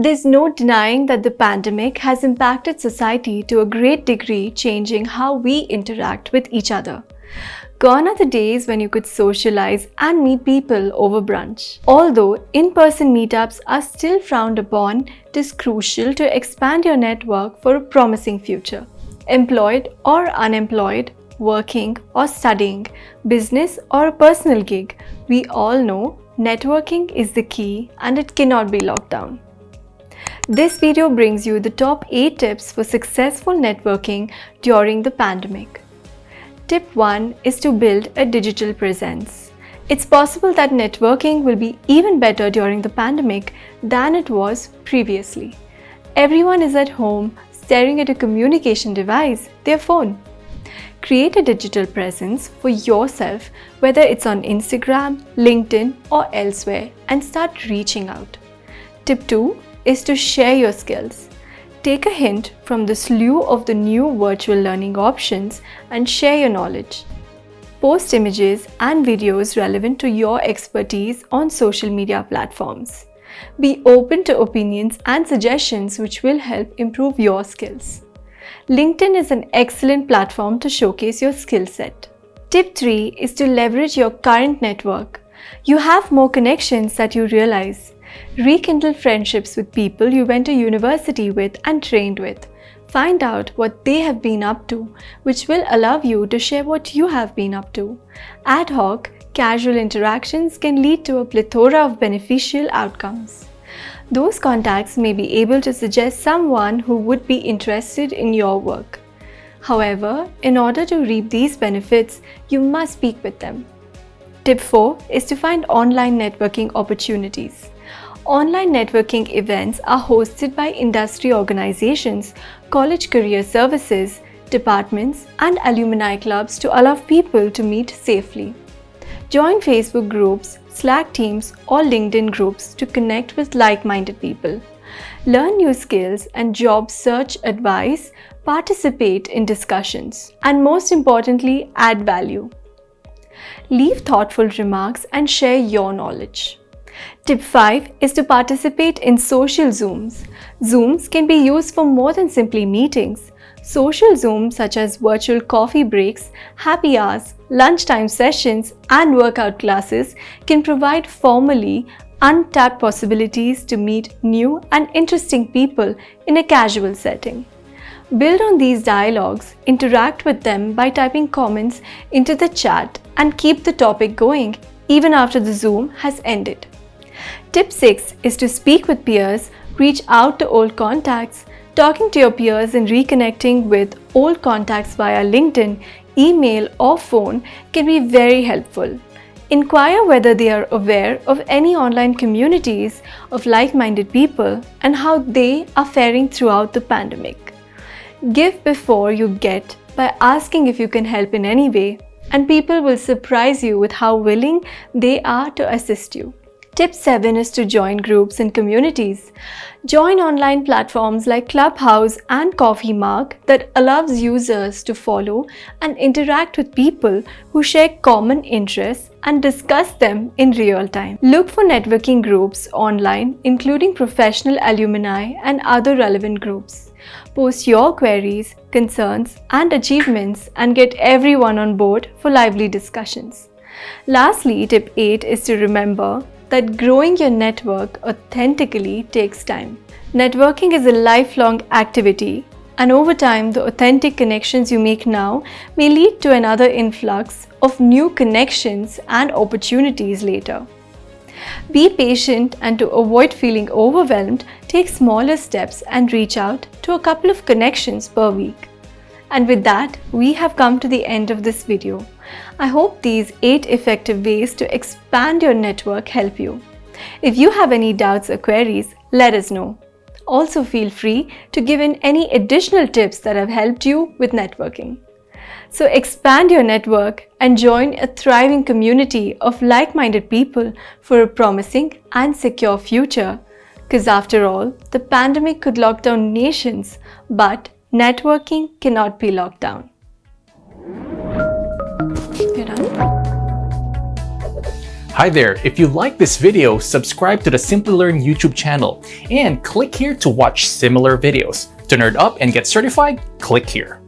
There's no denying that the pandemic has impacted society to a great degree, changing how we interact with each other. Gone are the days when you could socialize and meet people over brunch. Although in-person meetups are still frowned upon, it is crucial to expand your network for a promising future. Employed or unemployed, working or studying, business or a personal gig, we all know networking is the key and it cannot be locked down. This video brings you the top 8 tips for successful networking during the pandemic. Tip 1 is to build a digital presence. It's possible that networking will be even better during the pandemic than it was previously. Everyone is at home staring at a communication device, their phone. Create a digital presence for yourself, whether it's on Instagram, LinkedIn, or elsewhere, and start reaching out. Tip 2 is to share your skills. Take a hint from the slew of the new virtual learning options and share your knowledge. Post images and videos relevant to your expertise on social media platforms. Be open to opinions and suggestions which will help improve your skills. LinkedIn is an excellent platform to showcase your skill set. Tip 3 is to leverage your current network. You have more connections that you realize. Rekindle friendships with people you went to university with and trained with. Find out what they have been up to, which will allow you to share what you have been up to. Ad hoc, casual interactions can lead to a plethora of beneficial outcomes. Those contacts may be able to suggest someone who would be interested in your work. However, in order to reap these benefits, you must speak with them. Tip 4 is to find online networking opportunities. Online networking events are hosted by industry organizations, college career services, departments, and alumni clubs to allow people to meet safely. Join Facebook groups, Slack teams, or LinkedIn groups to connect with like-minded people. Learn new skills and job search advice, participate in discussions, and most importantly, add value. Leave thoughtful remarks and share your knowledge. Tip 5 is to participate in social Zooms. Zooms can be used for more than simply meetings. Social Zooms such as virtual coffee breaks, happy hours, lunchtime sessions, and workout classes can provide formally untapped possibilities to meet new and interesting people in a casual setting. Build on these dialogues, interact with them by typing comments into the chat, and keep the topic going even after the Zoom has ended. Tip 6 is to speak with peers, reach out to old contacts. Talking to your peers and reconnecting with old contacts via LinkedIn, email, or phone can be very helpful. Inquire whether they are aware of any online communities of like-minded people and how they are faring throughout the pandemic. Give before you get by asking if you can help in any way, and people will surprise you with how willing they are to assist you. Tip 7 is to join groups and communities. Join online platforms like Clubhouse and Coffee Mark that allows users to follow and interact with people who share common interests and discuss them in real time. Look for networking groups online, including professional alumni and other relevant groups. Post your queries, concerns, and achievements and get everyone on board for lively discussions. Lastly, tip 8 is to remember that growing your network authentically takes time. Networking is a lifelong activity, and over time, the authentic connections you make now may lead to another influx of new connections and opportunities later. Be patient, and to avoid feeling overwhelmed, take smaller steps and reach out to a couple of connections per week. And with that, we have come to the end of this video. I hope these 8 effective ways to expand your network help you. If you have any doubts or queries, let us know. Also feel free to give in any additional tips that have helped you with networking. So expand your network and join a thriving community of like-minded people for a promising and secure future. Because after all, the pandemic could lock down nations, but networking cannot be locked down. You're done? Hi there, if you like this video, subscribe to the Simplilearn YouTube channel and click here to watch similar videos. To nerd up and get certified, click here.